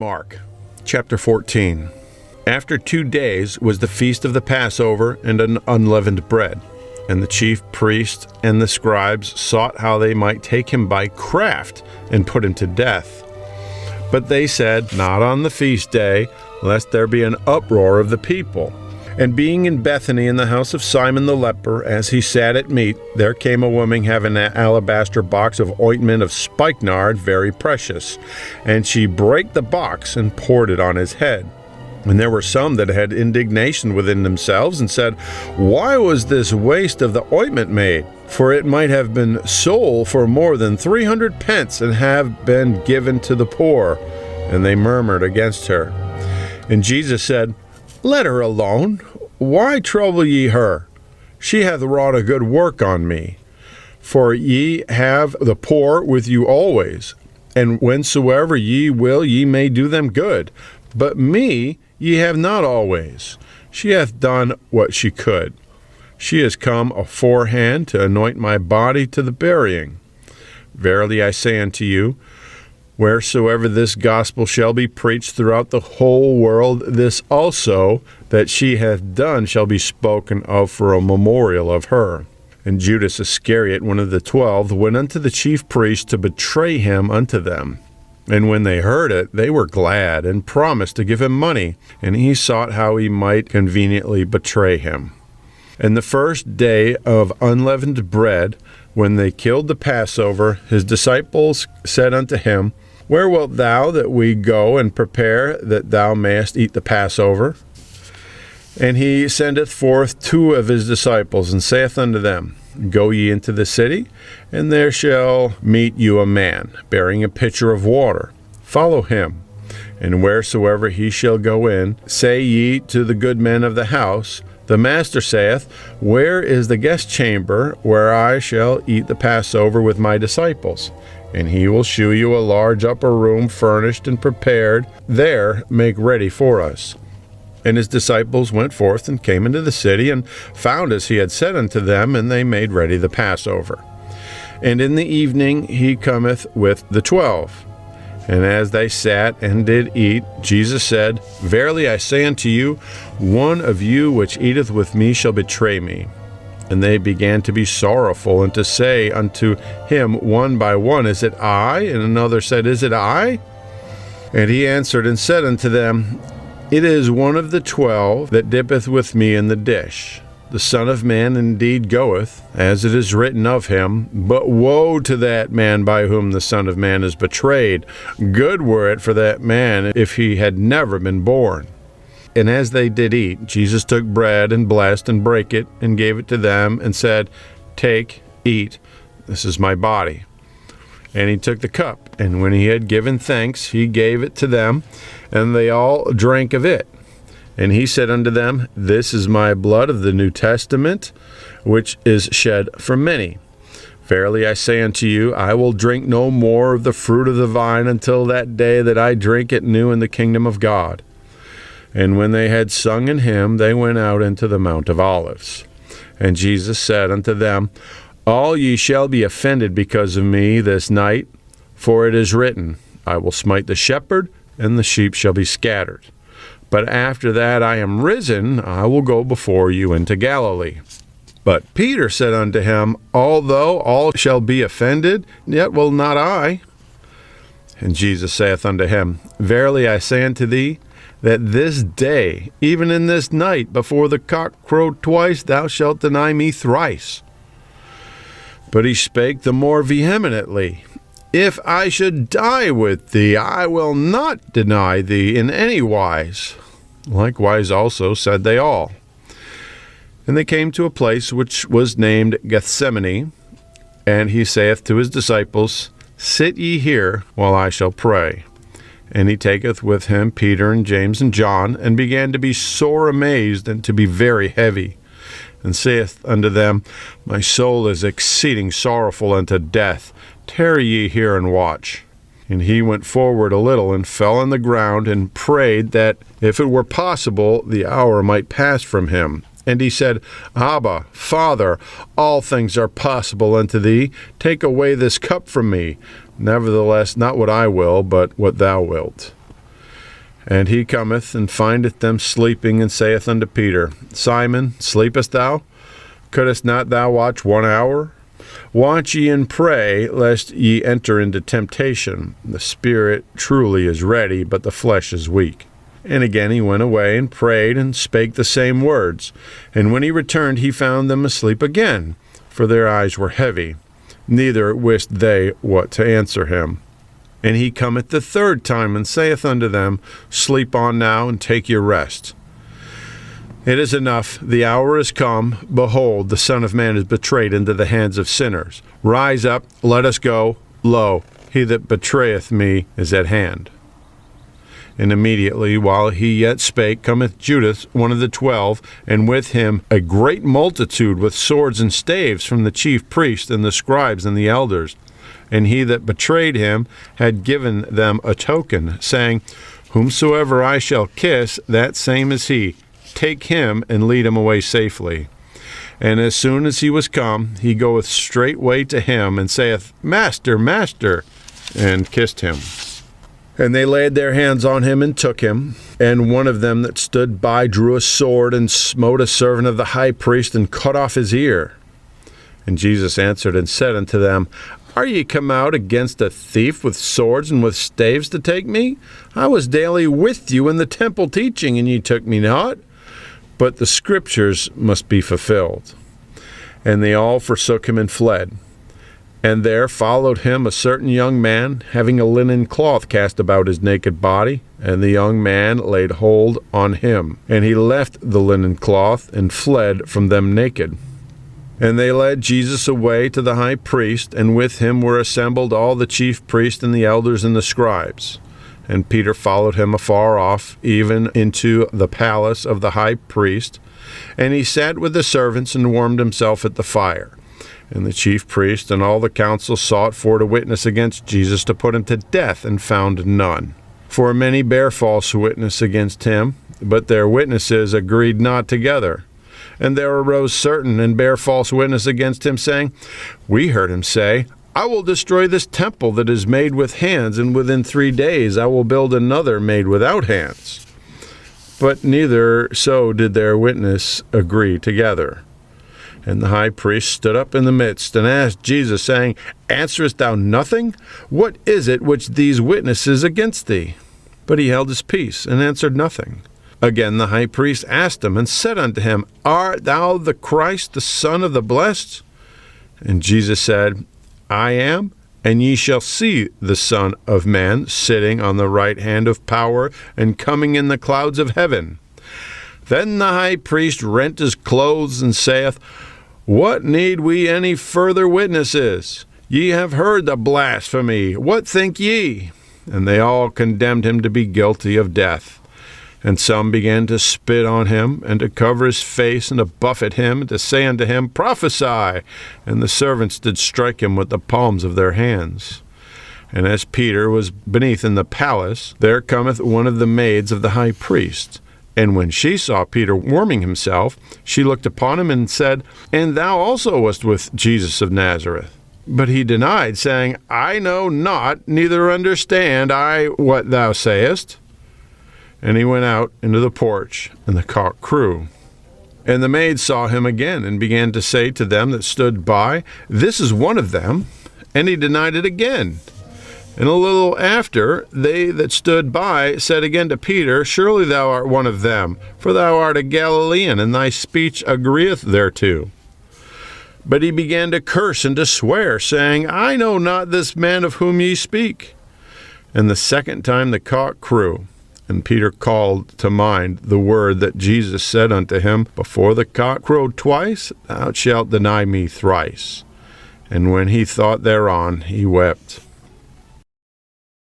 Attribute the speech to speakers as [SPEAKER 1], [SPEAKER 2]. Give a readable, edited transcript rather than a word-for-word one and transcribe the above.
[SPEAKER 1] Mark, chapter 14. After 2 days was the feast of the Passover and an unleavened bread. And the chief priests and the scribes sought how they might take him by craft and put him to death. But they said, Not on the feast day, lest there be an uproar of the people. And being in Bethany in the house of Simon the leper, as he sat at meat, there came a woman having an alabaster box of ointment of spikenard, very precious. And she brake the box and poured it on his head. And there were some that had indignation within themselves, and said, Why was this waste of the ointment made? For it might have been sold for more than 300 pence, and have been given to the poor. And they murmured against her. And Jesus said, Let her alone. Why trouble ye her? She hath wrought a good work on me. For ye have the poor with you always, and whensoever ye will, ye may do them good. But me ye have not always. She hath done what she could. She is come aforehand to anoint my body to the burying. Verily I say unto you, wheresoever this gospel shall be preached throughout the whole world, this also that she hath done shall be spoken of for a memorial of her. And Judas Iscariot, one of the 12, went unto the chief priests to betray him unto them. And when they heard it, they were glad, and promised to give him money. And he sought how he might conveniently betray him. And the first day of unleavened bread, when they killed the Passover, his disciples said unto him, Where wilt thou that we go and prepare that thou mayest eat the Passover? And he sendeth forth 2 of his disciples, and saith unto them, Go ye into the city, and there shall meet you a man, bearing a pitcher of water. Follow him. And wheresoever he shall go in, say ye to the goodman of the house, The master saith, Where is the guestchamber, where I shall eat the Passover with my disciples? And he will shew you a large upper room, furnished and prepared. There make ready for us. And his disciples went forth and came into the city, and found as he had said unto them, and they made ready the Passover. And in the evening he cometh with the 12. And as they sat and did eat, Jesus said, Verily I say unto you, one of you which eateth with me shall betray me. And they began to be sorrowful, and to say unto him one by one, Is it I? And another said, Is it I? And he answered and said unto them, It is one of the 12 that dippeth with me in the dish. The Son of Man indeed goeth, as it is written of him, but woe to that man by whom the Son of Man is betrayed. Good were it for that man if he had never been born. And as they did eat, Jesus took bread, and blessed, and brake it, and gave it to them, and said, Take, eat, this is my body. And he took the cup, and when he had given thanks, he gave it to them, and they all drank of it. And he said unto them, This is my blood of the New Testament, which is shed for many. Verily I say unto you, I will drink no more of the fruit of the vine until that day that I drink it new in the kingdom of God. And when they had sung an hymn, they went out into the Mount of Olives. And Jesus said unto them, All ye shall be offended because of me this night, for it is written, I will smite the shepherd, and the sheep shall be scattered. But after that I am risen, I will go before you into Galilee. But Peter said unto him, Although all shall be offended, yet will not I. And Jesus saith unto him, Verily I say unto thee, that this day, even in this night, before the cock crow twice, thou shalt deny me thrice. But he spake the more vehemently, If I should die with thee, I will not deny thee in any wise. Likewise also said they all. And they came to a place which was named Gethsemane, and he saith to his disciples, Sit ye here, while I shall pray. And he taketh with him Peter and James and John, and began to be sore amazed, and to be very heavy, and saith unto them, My soul is exceeding sorrowful unto death. Tarry ye here and watch. And he went forward a little, and fell on the ground, and prayed that, if it were possible, the hour might pass from him. And he said, Abba, Father, all things are possible unto thee. Take away this cup from me. Nevertheless, not what I will, but what thou wilt. And he cometh, and findeth them sleeping, and saith unto Peter, Simon, sleepest thou? Couldest not thou watch 1 hour? Watch ye and pray, lest ye enter into temptation. The spirit truly is ready, but the flesh is weak. And again he went away, and prayed, and spake the same words. And when he returned, he found them asleep again, for their eyes were heavy. Neither wist they what to answer him. And he cometh the third time, and saith unto them, Sleep on now, and take your rest. It is enough, the hour is come. Behold, the Son of Man is betrayed into the hands of sinners. Rise up, let us go. Lo, he that betrayeth me is at hand. And immediately, while he yet spake, cometh Judas, one of the 12, and with him a great multitude with swords and staves from the chief priests and the scribes and the elders. And he that betrayed him had given them a token, saying, Whomsoever I shall kiss, that same is he. Take him, and lead him away safely. And as soon as he was come, he goeth straightway to him, and saith, Master, Master, and kissed him. And they laid their hands on him, and took him. And one of them that stood by drew a sword, and smote a servant of the high priest, and cut off his ear. And Jesus answered and said unto them, Are ye come out against a thief with swords and with staves to take me? I was daily with you in the temple teaching, and ye took me not. But the scriptures must be fulfilled. And they all forsook him and fled. And there followed him a certain young man, having a linen cloth cast about his naked body. And the young man laid hold on him. And he left the linen cloth, and fled from them naked. And they led Jesus away to the high priest, and with him were assembled all the chief priests and the elders and the scribes. And Peter followed him afar off, even into the palace of the high priest. And he sat with the servants, and warmed himself at the fire. And the chief priest and all the council sought for to witness against Jesus, to put him to death, and found none. For many bare false witness against him, but their witnesses agreed not together. And there arose certain and bare false witness against him, saying, We heard him say, I will destroy this temple that is made with hands, and within 3 days I will build another made without hands. But neither so did their witness agree together. And the high priest stood up in the midst, and asked Jesus, saying, Answerest thou nothing? What is it which these witnesses against thee? But he held his peace, and answered nothing. Again the high priest asked him, and said unto him, Art thou the Christ, the Son of the Blessed? And Jesus said, I am, and ye shall see the Son of Man sitting on the right hand of power, and coming in the clouds of heaven. Then the high priest rent his clothes, and saith, What need we any further witnesses? Ye have heard the blasphemy. What think ye? And they all condemned him to be guilty of death. And some began to spit on him, and to cover his face, and to buffet him, and to say unto him, Prophesy! And the servants did strike him with the palms of their hands. And as Peter was beneath in the palace, there cometh one of the maids of the high priest. And when she saw Peter warming himself, she looked upon him, and said, And thou also wast with Jesus of Nazareth. But he denied, saying, I know not, neither understand I what thou sayest. And he went out into the porch, and the cock crew. And the maid saw him again, and began to say to them that stood by, This is one of them. And he denied it again. And a little after, they that stood by said again to Peter, Surely thou art one of them, for thou art a Galilean, and thy speech agreeth thereto. But he began to curse and to swear, saying, I know not this man of whom ye speak. And the second time the cock crew. And Peter called to mind the word that Jesus said unto him, Before the cock crowed twice, thou shalt deny me thrice. And when he thought thereon, he wept.